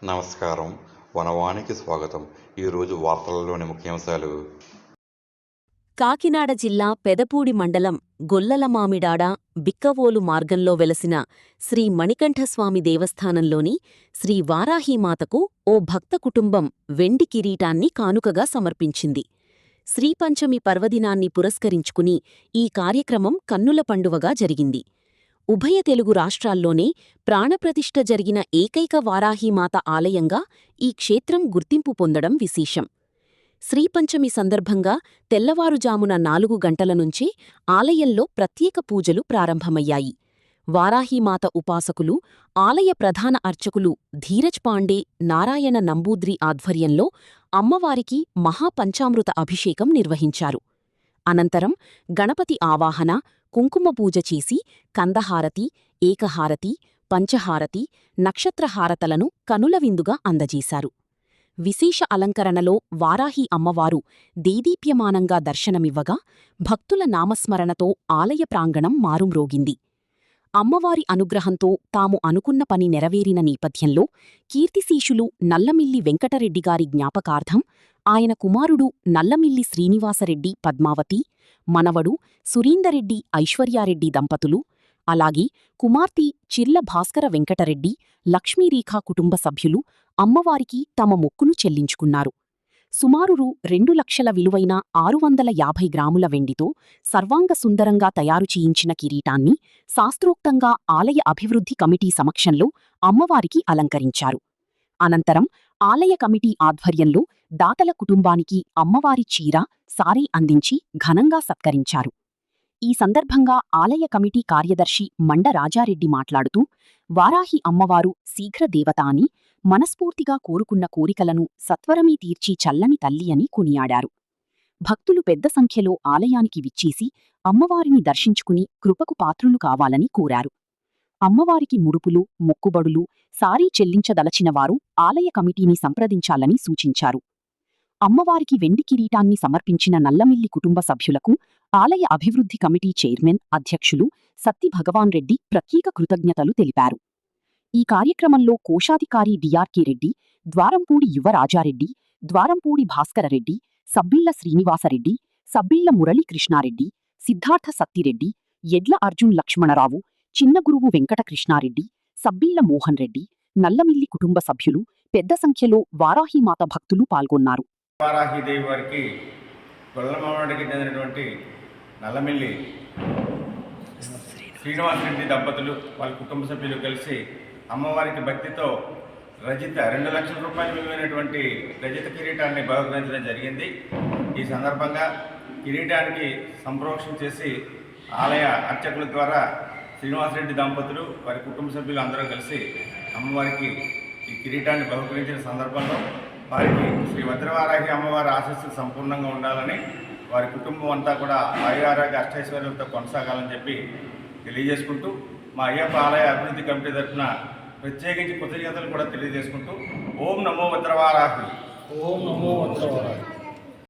నమస్కారం. వనవానికి స్వాగతం. ఈరోజు వార్తలలోని ముఖ్యాంశాలు. కాకినాడ జిల్లా పెదపూడి మండలం గొల్లలమామిడాడ బిక్కవోలు మార్గంలో వెలసిన శ్రీ మణికంఠస్వామి దేవస్థానంలోని శ్రీ వారాహీమాతకు ఓ భక్త కుటుంబం వెండి కిరీటాన్ని కానుకగా సమర్పించింది. శ్రీపంచమి పర్వదినాన్ని పురస్కరించుకుని ఈ కార్యక్రమం కన్నుల పండువగా జరిగింది. ఉభయ తెలుగు రాష్ట్రాల్లోనే ప్రాణప్రతిష్ఠ జరిగిన ఏకైక వారాహీమాత ఆలయంగా ఈ క్షేత్రం గుర్తింపు పొందడం విశేషం. శ్రీపంచమి సందర్భంగా తెల్లవారుజామున 4 గంటల నుంచే ఆలయంలో ప్రత్యేక పూజలు ప్రారంభమయ్యాయి. వారాహీమాత ఉపాసకులు, ఆలయ ప్రధాన అర్చకులు ధీరజ్ పాండే, నారాయణ నంబూద్రి ఆధ్వర్యంలో అమ్మవారికి మహాపంచామృత అభిషేకం నిర్వహించారు. అనంతరం గణపతి ఆవాహన, కుంకుమ పూజ చేసి కందహారతి, ఏకహారతి, పంచహారతి, నక్షత్రహారతలను కనులవిందుగా అందజేశారు. విశేష అలంకరణలో వారాహి అమ్మవారు దేదీప్యమానంగా దర్శనమివ్వగా భక్తుల నామస్మరణతో ఆలయ ప్రాంగణం మారుమ్రోగింది. అమ్మవారి అనుగ్రహంతో తాము అనుకున్న పని నెరవేరిన నేపథ్యంలో కీర్తిశీషులు నల్లమిల్లి వెంకటరెడ్డిగారి జ్ఞాపకార్థం ఆయన కుమారుడు నల్లమిల్లి శ్రీనివాసరెడ్డి పద్మావతి, మనవడు సురీందరెడ్డి ఐశ్వర్యారెడ్డి దంపతులు, అలాగే కుమార్తె చిర్ల భాస్కర వెంకటరెడ్డి, లక్ష్మీరేఖా కుటుంబ సభ్యులు అమ్మవారికి తమ మొక్కును చెల్లించుకున్నారు. సుమారు 2 లక్షల విలువైన 650 గ్రాముల వెండితో సర్వాంగ సుందరంగా తయారు చేయించిన కిరీటాన్ని శాస్త్రోక్తంగా ఆలయ అభివృద్ధి కమిటీ సమక్షంలో అమ్మవారికి అలంకరించారు. అనంతరం ఆలయ కమిటీ ఆధ్వర్యంలో దాతల కుటుంబానికి అమ్మవారి చీర, సారీ అందించి ఘనంగా సత్కరించారు. ఈ సందర్భంగా ఆలయ కమిటీ కార్యదర్శి మండ రాజారెడ్డి మాట్లాడుతూ, వారాహి అమ్మవారు శీఘ్రదేవత అని, మనస్ఫూర్తిగా కోరుకున్న కోరికలను సత్వరమే తీర్చి చల్లని తల్లి అని కొనియాడారు. భక్తులు పెద్ద సంఖ్యలో ఆలయానికి విచ్చేసి అమ్మవారిని దర్శించుకుని కృపకు పాత్రులు కావాలని కోరారు. అమ్మవారికి ముడుపులు, మొక్కుబడులు, సారీ చెల్లించదలచినవారు ఆలయ కమిటీని సంప్రదించాలని సూచించారు. అమ్మవారికి వెండి కిరీటాన్ని సమర్పించిన నల్లమిల్లి కుటుంబ సభ్యులకు ఆలయ అభివృద్ధి కమిటీ చైర్మన్, అధ్యక్షులు సత్తి భగవాన్ రెడ్డి ప్రత్యేక కృతజ్ఞతలు తెలిపారు. ఈ కార్యక్రమంలో కోశాధికారి డిఆర్కే రెడ్డి, ద్వారంపూడి యువరాజారెడ్డి, ద్వారంపూడి భాస్కరరెడ్డి, సబ్బిళ్ల శ్రీనివాసరెడ్డి, సబ్బిళ్ల మురళీకృష్ణారెడ్డి, సిద్ధార్థ సత్తిరెడ్డి, ఎడ్ల అర్జున్ లక్ష్మణరావు, చిన్నగురువు వెంకటకృష్ణారెడ్డి, సబ్బిళ్ల మోహన్ రెడ్డి, నల్లమిల్లి కుటుంబ సభ్యులు పెద్ద సంఖ్యలో వారాహీమాత భక్తులు పాల్గొన్నారు. వారాహీదేవి వారికి గొల్లమామిడికి చెందినటువంటి నల్లమిల్లి శ్రీనివాసరెడ్డి దంపతులు వాళ్ళ కుటుంబ సభ్యులు కలిసి అమ్మవారికి భక్తితో 2 లక్షల రూపాయలు విలువైనటువంటి రజిత కిరీటాన్ని బహుకరించడం జరిగింది. ఈ సందర్భంగా కిరీటానికి సంప్రోక్షణ చేసి ఆలయ అర్చకుల ద్వారా శ్రీనివాసరెడ్డి దంపతులు వారి కుటుంబ సభ్యులు అందరూ కలిసి అమ్మవారికి ఈ కిరీటాన్ని బహుకరించిన సందర్భంలో వారికి శ్రీ వజ్రవారాహి అమ్మవారి ఆశీస్సులు సంపూర్ణంగా ఉండాలని, వారి కుటుంబం అంతా కూడా ఆయురారోగ్య అష్టైశ్వర్యాలతో కొనసాగాలని చెప్పి తెలియజేసుకుంటూ, మా అయ్యప్ప ఆలయ అభివృద్ధి కమిటీ తరఫున ప్రత్యేకించి కృతజ్ఞతలు కూడా తెలియజేసుకుంటూ, ఓం నమో వజ్రవారాహి. ఓం నమో వజ్రవారాహి.